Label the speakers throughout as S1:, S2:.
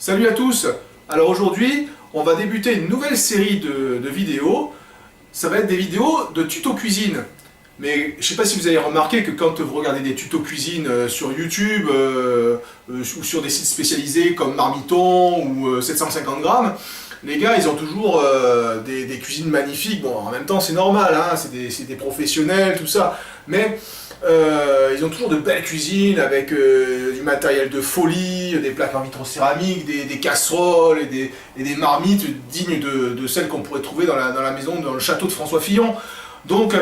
S1: Salut à tous. Alors aujourd'hui, on va débuter une nouvelle série de vidéos. Ça va être des vidéos de tutos cuisine. Mais je sais pas si vous avez remarqué que quand vous regardez des tutos cuisine sur YouTube ou sur des sites spécialisés comme Marmiton ou 750 grammes, les gars ils ont toujours des cuisines magnifiques. Bon, en même temps c'est normal, hein, c'est des professionnels, tout ça. Mais ils ont toujours de belles cuisines avec du matériel de folie, des plaques en vitrocéramique, des casseroles et des marmites dignes de celles qu'on pourrait trouver dans la maison, dans le château de François Fillon. Donc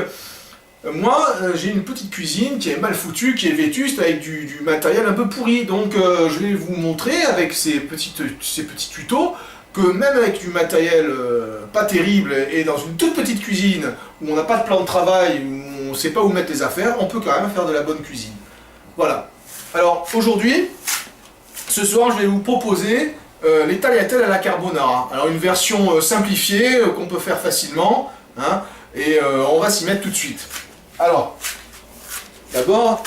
S1: moi j'ai une petite cuisine qui est mal foutue, qui est vétuste avec du matériel un peu pourri. Donc je vais vous montrer avec ces petits tutos que même avec du matériel pas terrible et dans une toute petite cuisine où on n'a pas de plan de travail, où on ne sait pas où mettre les affaires, on peut quand même faire de la bonne cuisine. Voilà. Alors aujourd'hui, ce soir, je vais vous proposer les tagliatelles à la carbonara. Alors une version simplifiée qu'on peut faire facilement, hein, et on va s'y mettre tout de suite. Alors, d'abord,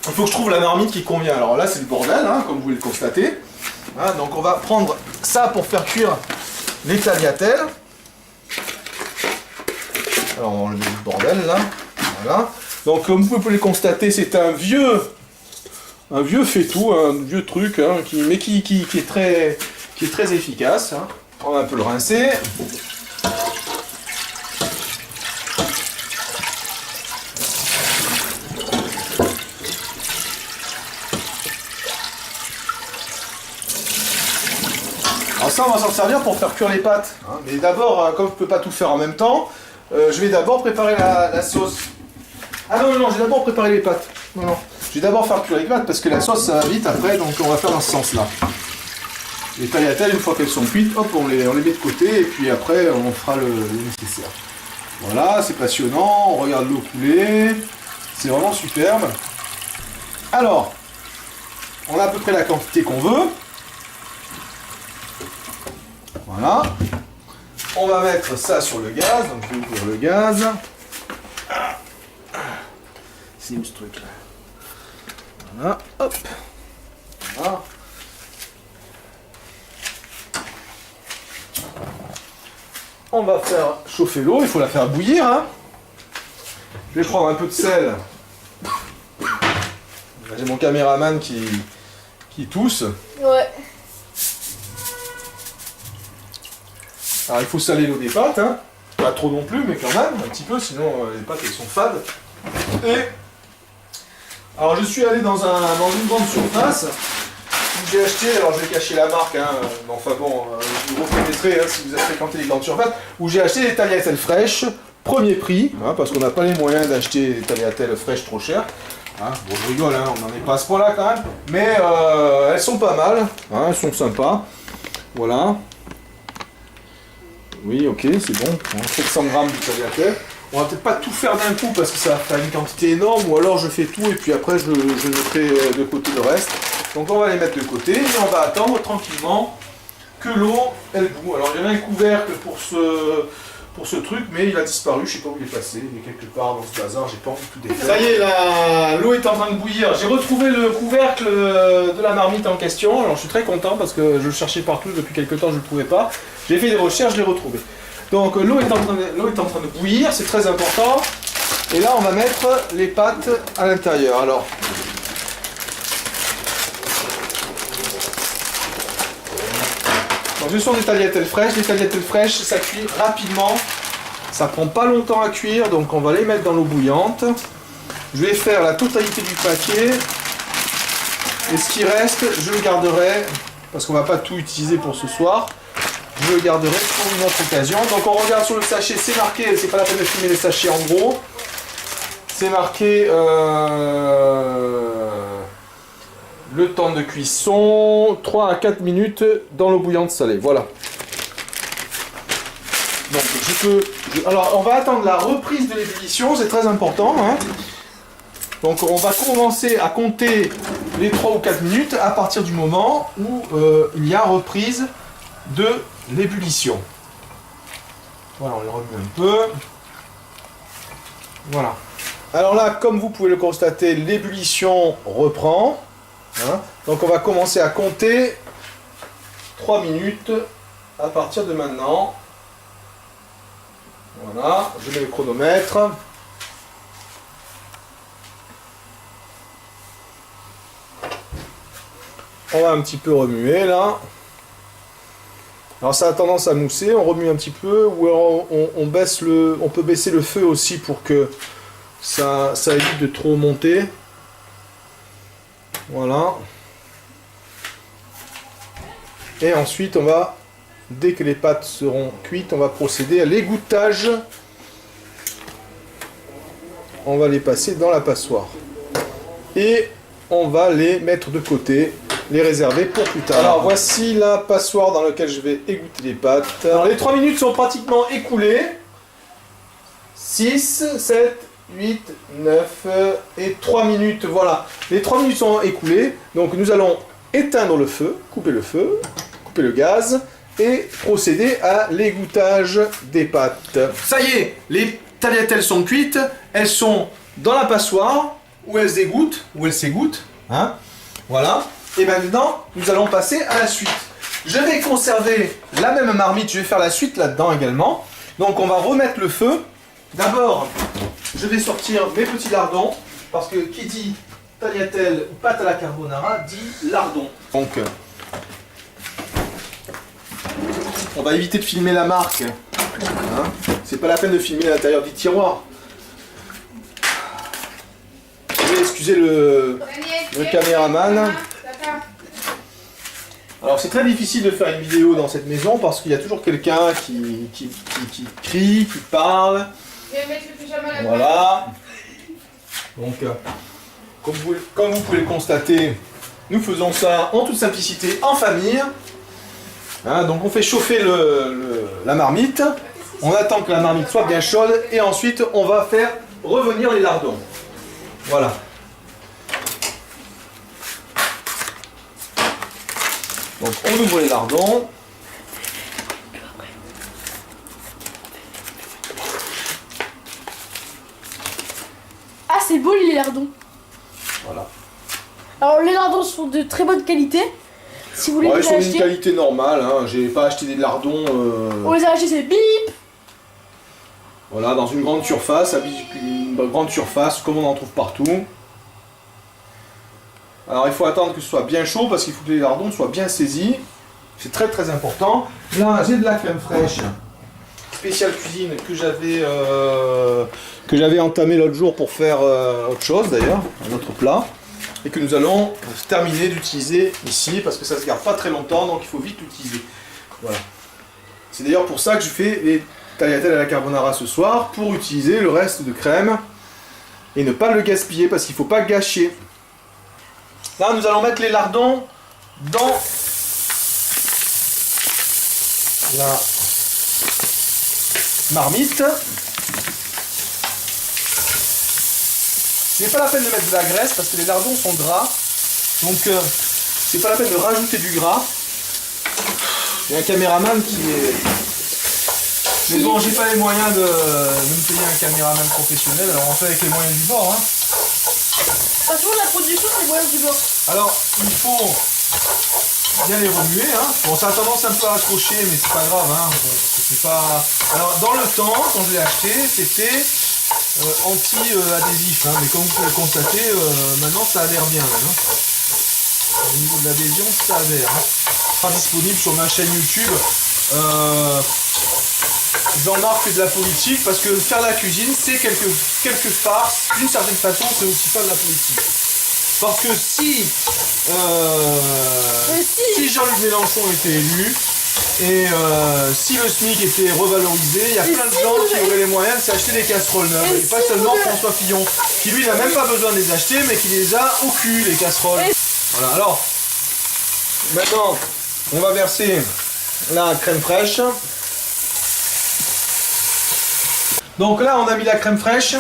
S1: il faut que je trouve la marmite qui convient. Alors là, c'est le bordel, hein, comme vous pouvez le constater. Hein, donc on va prendre ça pour faire cuire les tagliatelles. Alors on va enlever le bordel là. Voilà. Donc comme vous pouvez le constater, c'est un vieux faitout, un vieux truc, hein, qui est très efficace. Hein. On va un peu le rincer. Alors ça, on va s'en servir pour faire cuire les pâtes. Hein. Mais d'abord, comme je ne peux pas tout faire en même temps, je vais d'abord préparer la sauce. Ah non, je vais d'abord préparer les pâtes. Non. Je vais d'abord faire cuire les pâtes parce que la sauce, ça va vite après, donc on va faire dans ce sens-là. Les tagliatelles, une fois qu'elles sont cuites, hop, on les met de côté et puis après, on fera le nécessaire. Voilà, c'est passionnant, on regarde l'eau couler, c'est vraiment superbe. Alors, on a à peu près la quantité qu'on veut. Voilà. On va mettre ça sur le gaz, donc je vais ouvrir le gaz. C'est où ce truc là? Voilà, hop. Voilà. On va faire chauffer l'eau, il faut la faire bouillir. Hein. Je vais prendre un peu de sel. J'ai mon caméraman qui tousse.
S2: Ouais.
S1: Alors il faut saler l'eau des pâtes, hein. Pas trop non plus, mais quand même, un petit peu, sinon les pâtes elles sont fades. Et alors je suis allé dans une grande surface où j'ai acheté, alors je vais cacher la marque, hein, mais enfin bon, vous reconnaîtrez hein, si vous avez fréquenté les grandes surfaces, où j'ai acheté des tagliatelles fraîches, premier prix, hein, parce qu'on n'a pas les moyens d'acheter des tagliatelles fraîches trop chères. Hein, bon je rigole, hein, on n'en est pas à ce point-là quand même, mais elles sont pas mal, hein, elles sont sympas. Voilà. Oui, ok, c'est bon. 700 grammes de tagliatelle. On va peut-être pas tout faire d'un coup parce que ça va faire une quantité énorme, ou alors je fais tout et puis après je mettrai de côté le reste. Donc on va les mettre de côté et on va attendre tranquillement que l'eau elle bout. Alors il y avait un couvercle pour ce truc, mais il a disparu, je sais pas où il est passé, il est quelque part dans ce bazar, j'ai pas envie de tout défaire. Ça y est, l'eau est en train de bouillir. J'ai retrouvé le couvercle de la marmite en question, alors je suis très content parce que je le cherchais partout depuis quelques temps, je ne le trouvais pas. J'ai fait des recherches, je l'ai retrouvé. Donc l'eau est en train de bouillir, c'est très important. Et là on va mettre les pâtes à l'intérieur. Alors, donc ce sont des tagliatelles fraîches. Les tagliatelles fraîches, ça cuit rapidement. Ça prend pas longtemps à cuire, donc on va les mettre dans l'eau bouillante. Je vais faire la totalité du paquet. Et ce qui reste, je le garderai, parce qu'on va pas tout utiliser pour ce soir. Je le garderai pour une autre occasion. Donc on regarde sur le sachet, c'est marqué, c'est pas la peine de filmer les sachets en gros. C'est marqué le temps de cuisson, 3 à 4 minutes dans l'eau bouillante salée. Voilà. Donc alors on va attendre la reprise de l'ébullition, c'est très important. Hein. Donc on va commencer à compter les 3 ou 4 minutes à partir du moment où il y a reprise de l'ébullition. Voilà, on les remue un peu. Voilà. Alors là, comme vous pouvez le constater, l'ébullition reprend. Hein. Donc on va commencer à compter 3 minutes à partir de maintenant. Voilà, je mets le chronomètre. On va un petit peu remuer là. Alors ça a tendance à mousser, on remue un petit peu, ou alors on peut baisser le feu aussi pour que ça évite de trop monter. Voilà. Et ensuite on va, dès que les pâtes seront cuites, on va procéder à l'égouttage. On va les passer dans la passoire. Et on va les mettre de côté, les réserver pour plus tard. Alors voici la passoire dans laquelle je vais égoutter les pâtes. Alors les 3 minutes sont pratiquement écoulées. 6, 7, 8, 9 et 3 minutes. Voilà, les 3 minutes sont écoulées. Donc nous allons éteindre le feu, couper le gaz et procéder à l'égouttage des pâtes. Ça y est, les tagliatelles sont cuites. Elles sont dans la passoire où elles s'égouttent. Hein, voilà. Et maintenant, nous allons passer à la suite. Je vais conserver la même marmite, je vais faire la suite là-dedans également. Donc on va remettre le feu. D'abord, je vais sortir mes petits lardons, parce que qui dit tagliatelle ou pâte à la carbonara dit lardon. Donc, on va éviter de filmer la marque. Hein, c'est pas la peine de filmer l'intérieur du tiroir. Je vais excuser le caméraman. Alors c'est très difficile de faire une vidéo dans cette maison parce qu'il y a toujours quelqu'un qui crie, qui parle. Voilà. Donc, comme vous pouvez le constater, nous faisons ça en toute simplicité, en famille. Hein, donc on fait chauffer la marmite. On attend que la marmite soit bien chaude et ensuite on va faire revenir les lardons. Voilà. Donc on ouvre les lardons.
S2: Ah, c'est beau les lardons.
S1: Voilà.
S2: Alors les lardons sont de très bonne qualité. Si vous voulez
S1: Ils
S2: les
S1: sont d'une
S2: acheter,
S1: qualité normale. Hein. J'ai pas acheté des lardons.
S2: on les a achetés, c'est bip.
S1: Voilà, dans une grande surface, comme on en trouve partout. Alors il faut attendre que ce soit bien chaud parce qu'il faut que les lardons soient bien saisis. C'est très très important. Là, j'ai de la crème fraîche spéciale cuisine que j'avais entamée l'autre jour pour faire autre chose d'ailleurs, un autre plat. Et que nous allons terminer d'utiliser ici parce que ça se garde pas très longtemps, donc il faut vite l'utiliser. Voilà. C'est d'ailleurs pour ça que je fais les tagliatelles à la carbonara ce soir, pour utiliser le reste de crème et ne pas le gaspiller parce qu'il ne faut pas gâcher. Là, nous allons mettre les lardons dans la marmite. C'est pas la peine de mettre de la graisse parce que les lardons sont gras. Donc, c'est pas la peine de rajouter du gras. Il y a un caméraman qui est... Mais bon, j'ai pas les moyens de me payer un caméraman professionnel, alors on fait avec les moyens du bord. Hein.
S2: De toute façon, la production, c'est les moyens du bord.
S1: Alors, il faut bien les remuer. Hein. Bon, ça a tendance un peu à accrocher, mais c'est pas grave. Hein. C'est pas... Alors, dans le temps, quand je l'ai acheté, c'était anti-adhésif. Hein. Mais comme vous pouvez le constater, maintenant ça adhère bien. Même, hein. Au niveau de l'adhésion, ça adhère. Hein. Pas disponible sur ma chaîne YouTube. Jean-Marc fait de la politique parce que faire la cuisine, c'est quelque part, d'une certaine façon, c'est aussi faire de la politique. Parce que si Jean-Luc Mélenchon était élu et si le SMIC était revalorisé, il y a plein de gens qui auraient les moyens de s'acheter des casseroles neuves. Et pas seulement François Fillon, qui lui n'a même pas besoin de les acheter, mais qui les a au cul, les casseroles. Voilà, alors, maintenant, on va verser la crème fraîche. Donc là, on a mis la crème fraîche.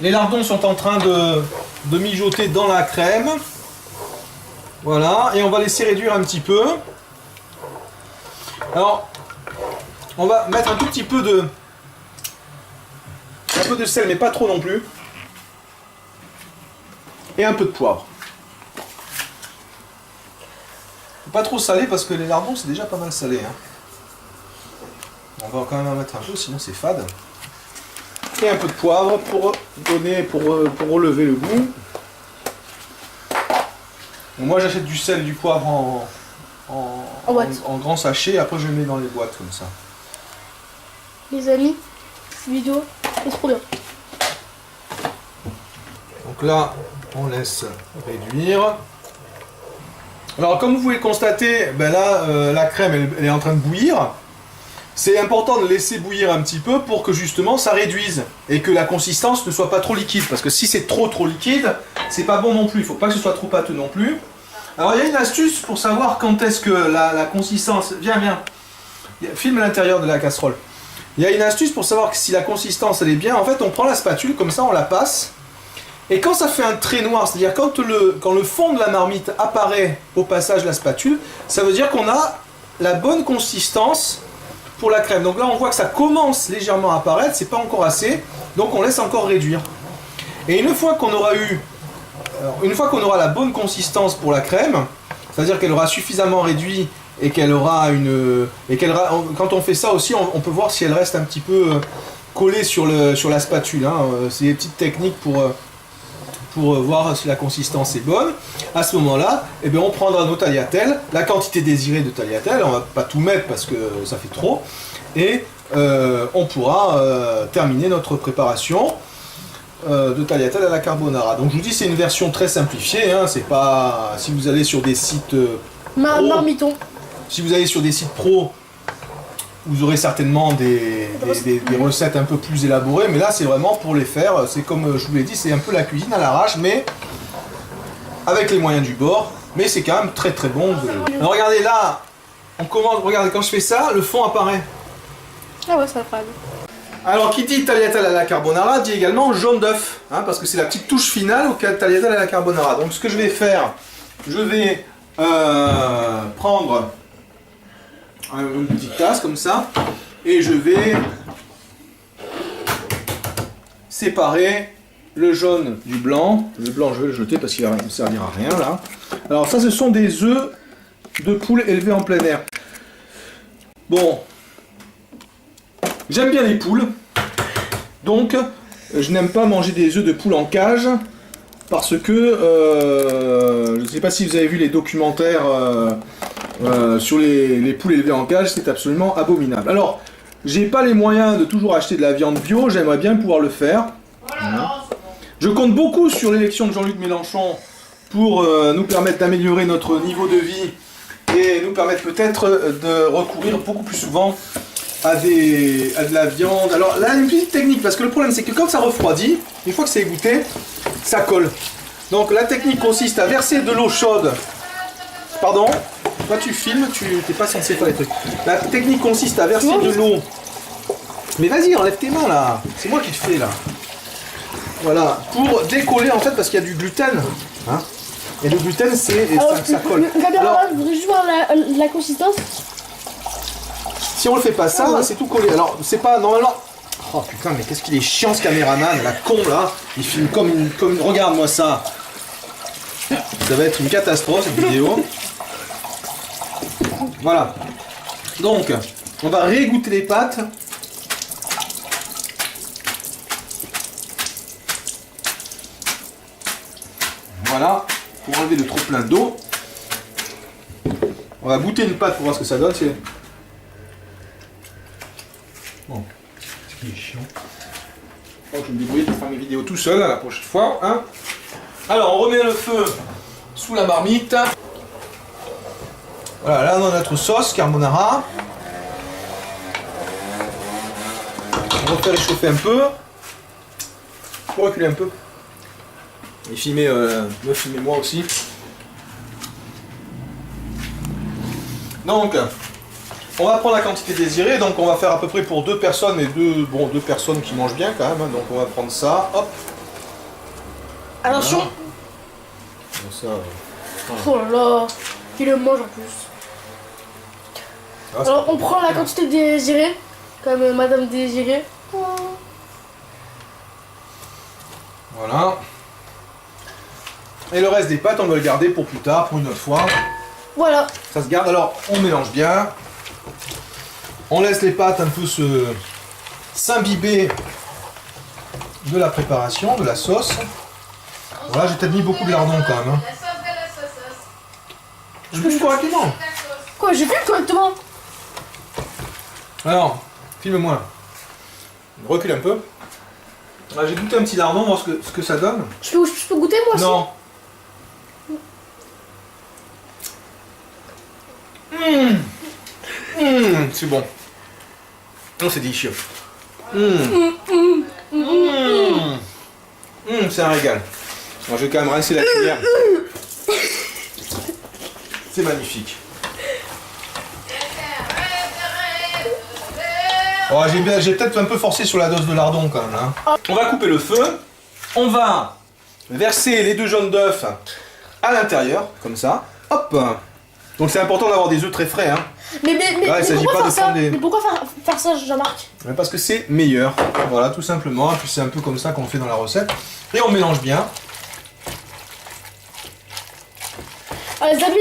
S1: Les lardons sont en train de mijoter dans la crème. Voilà, et on va laisser réduire un petit peu. Alors, on va mettre un tout petit peu de sel, mais pas trop non plus. Et un peu de poivre.
S3: Faut pas trop salé parce que les lardons c'est déjà pas mal salé. Hein. On va quand même en mettre un peu, sinon c'est fade. Et un peu de poivre pour relever le goût. Bon, moi j'achète du sel et du poivre en grand sachet, après je le mets dans les boîtes comme ça.
S2: Les amis, cette vidéo, c'est trop bien.
S3: Donc là, on laisse réduire. Alors comme vous pouvez le constater, ben là, la crème elle est en train de bouillir. C'est important de laisser bouillir un petit peu pour que justement ça réduise et que la consistance ne soit pas trop liquide. Parce que si c'est trop liquide, c'est pas bon non plus. Il ne faut pas que ce soit trop pâteux non plus. Alors il y a une astuce pour savoir quand est-ce que la consistance... Viens. Filme à l'intérieur de la casserole. Il y a une astuce pour savoir si la consistance elle est bien. En fait, on prend la spatule, comme ça on la passe. Et quand ça fait un trait noir, c'est-à-dire quand le fond de la marmite apparaît au passage de la spatule, ça veut dire qu'on a la bonne consistance pour la crème. Donc là on voit que ça commence légèrement à apparaître, c'est pas encore assez, donc on laisse encore réduire. Et une fois qu'on aura la bonne consistance pour la crème, c'est-à-dire qu'elle aura suffisamment réduit et qu'elle aura quand on fait ça aussi, on peut voir si elle reste un petit peu collée sur la spatule. Hein. C'est des petites techniques pour voir si la consistance est bonne. À ce moment-là, eh bien, on prendra nos tagliatelles, la quantité désirée de tagliatelles, on ne va pas tout mettre parce que ça fait trop, et on pourra terminer notre préparation de tagliatelles à la carbonara. Donc je vous dis, c'est une version très simplifiée, hein, c'est pas... Si vous allez sur des sites
S2: Marmiton.
S3: Si vous allez sur des sites pro, vous aurez certainement des recettes un peu plus élaborées, mais là c'est vraiment pour les faire, c'est comme je vous l'ai dit, c'est un peu la cuisine à l'arrache, mais avec les moyens du bord, mais c'est quand même très très bon. Alors regardez là, on commande, regardez quand je fais ça, le fond apparaît.
S2: Ah ouais, ça va pas.
S3: Alors qui dit tagliatelle à la carbonara dit également jaune d'œuf, hein, parce que c'est la petite touche finale au tagliatelle à la carbonara. Donc ce que je vais faire, je vais prendre une petite tasse comme ça, et je vais séparer le jaune du blanc. Le blanc je vais le jeter parce qu'il ne me servira à rien là. Alors ça ce sont des œufs de poule élevés en plein air. Bon, j'aime bien les poules, donc je n'aime pas manger des œufs de poule en cage, parce que je ne sais pas si vous avez vu les documentaires sur les poules élevées en cage, c'est absolument abominable. Alors, j'ai pas les moyens de toujours acheter de la viande bio, j'aimerais bien pouvoir le faire. Voilà. Je compte beaucoup sur l'élection de Jean-Luc Mélenchon pour nous permettre d'améliorer notre niveau de vie et nous permettre peut-être de recourir beaucoup plus souvent à de la viande. Alors là, une petite technique, parce que le problème c'est que quand ça refroidit, une fois que c'est égoutté, ça colle. Donc la technique consiste à verser de l'eau chaude. Pardon? Toi tu filmes, tu n'es pas censé faire les trucs. La technique consiste à verser de l'eau. Mais vas-y, enlève tes mains là. C'est moi qui le fais là. Voilà, pour décoller en fait parce qu'il y a du gluten. Hein, et le gluten c'est ça colle.
S2: Alors, je voudrais juste voir la consistance.
S3: Si on le fait pas ça, c'est tout collé. Alors c'est pas normalement. Oh putain, mais qu'est-ce qu'il est chiant ce caméraman, la con là. Il filme comme une... Regarde-moi ça. Ça va être une catastrophe cette vidéo. Voilà. Donc, on va réégoutter les pâtes. Voilà, pour enlever le trop plein d'eau. On va goûter une pâte pour voir ce que ça donne. Bon, ce qui est chiant. Je vais me débrouiller pour faire mes vidéos tout seul la prochaine fois. Hein. Alors, on remet le feu sous la marmite. Voilà, là on a notre sauce carbonara. On va faire réchauffer un peu. Je peux reculer un peu. Et filmer, me filmer moi aussi. Donc, on va prendre la quantité désirée. Donc, on va faire à peu près pour 2 personnes et deux personnes qui mangent bien quand même. Hein. Donc, on va prendre ça. Hop.
S2: Attention.
S3: Voilà. Ça,
S2: Oh là là, qui le mange en plus.
S3: Ah,
S2: alors, on prend la quantité désirée, comme Madame Désirée. Oh.
S3: Voilà. Et le reste des pâtes, on va le garder pour plus tard, pour une autre fois.
S2: Voilà.
S3: Ça se garde, alors on mélange bien. On laisse les pâtes un peu s'imbiber de la préparation, de la sauce. Voilà, j'ai peut-être mis beaucoup de lardons quand même. Hein.
S4: La sauce de la sauce.
S3: Je filme correctement.
S2: Quoi, j'ai fait correctement.
S3: Alors, filme-moi. Recule un peu. Ah, j'ai goûté un petit lardon, voir ce que ça donne.
S2: Je peux goûter moi aussi?
S3: Non. C'est bon. Oh, c'est délicieux. C'est un régal. Alors, je vais quand même rincer la cuillère. C'est magnifique. Oh, j'ai peut-être un peu forcé sur la dose de lardon quand même. Hein. On va couper le feu. On va verser les 2 jaunes d'œufs à l'intérieur, comme ça. Hop. Donc c'est important d'avoir des œufs très frais. Hein.
S2: Mais
S3: s'agit
S2: pourquoi
S3: pas de
S2: faire ça?
S3: prendre des...
S2: Mais pourquoi faire ça, Jean-Marc?
S3: Parce que c'est meilleur. Voilà, tout simplement. Et puis c'est un peu comme ça qu'on fait dans la recette. Et on mélange bien.
S2: Les amis,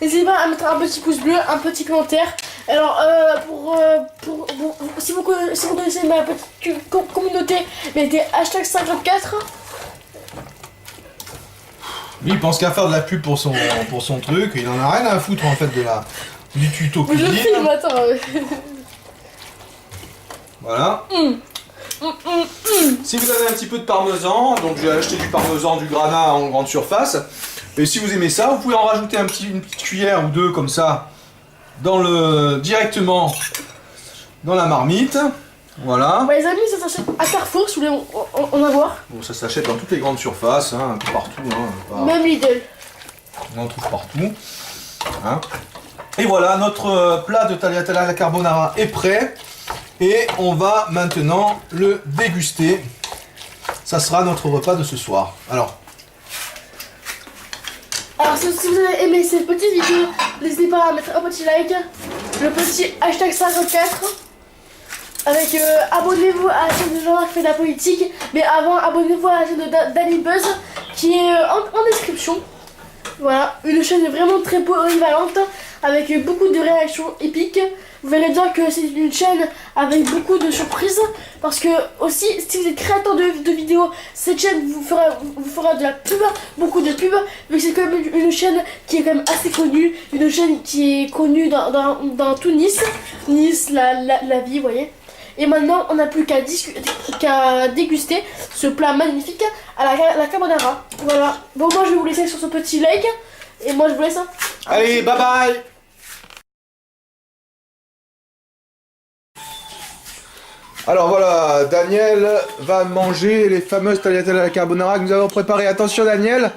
S2: n'hésitez pas à mettre un petit pouce bleu, un petit commentaire. Alors, si vous connaissez ma petite communauté, mettez hashtag 54.
S3: Lui, il pense qu'à faire de la pub pour son truc. Il en a rien à foutre en fait du tuto
S2: Je
S3: cuisine.
S2: filme, attends.
S3: Voilà. Si vous avez un petit peu de parmesan, donc j'ai acheté du parmesan, du granat en grande surface. Et si vous aimez ça, vous pouvez en rajouter une petite cuillère ou 2 comme ça directement dans la marmite. Voilà.
S2: Bah, les amis, ça s'achète à Carrefour si vous voulez en avoir.
S3: Bon, ça s'achète dans toutes les grandes surfaces, hein, un peu partout. Hein,
S2: Même Lidl.
S3: On en trouve partout. Hein. Et voilà, notre plat de tagliatelle alla carbonara est prêt. Et on va maintenant le déguster. Ça sera notre repas de ce soir. Alors
S2: si vous avez aimé cette petite vidéo, n'hésitez pas à mettre un petit like, le petit hashtag 54. Avec abonnez-vous à la chaîne de Jean-Marc fait de la politique. Mais avant, abonnez-vous à la chaîne de Danny Buzz qui est en description. Voilà, une chaîne vraiment très polyvalente avec beaucoup de réactions épiques. Vous verrez bien que c'est une chaîne avec beaucoup de surprises. Parce que aussi, si vous êtes créateur de vidéos, cette chaîne vous fera de la pub, beaucoup de pub. Mais c'est quand même une chaîne qui est quand même assez connue. Une chaîne qui est connue dans tout Nice. Nice, la vie, vous voyez. Et maintenant, on n'a plus qu'à déguster ce plat magnifique à la carbonara. Voilà. Bon, moi, je vais vous laisser sur ce petit like. Et moi, je vous laisse.
S3: allez, bye bye. Alors voilà, Daniel va manger les fameuses tagliatelles à la carbonara que nous avons préparées. Attention Daniel,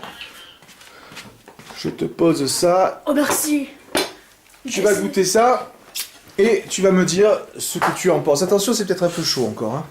S3: je te pose ça.
S2: Oh, merci.
S3: Tu vas goûter ça et tu vas me dire ce que tu en penses. Attention, c'est peut-être un peu chaud encore. Hein.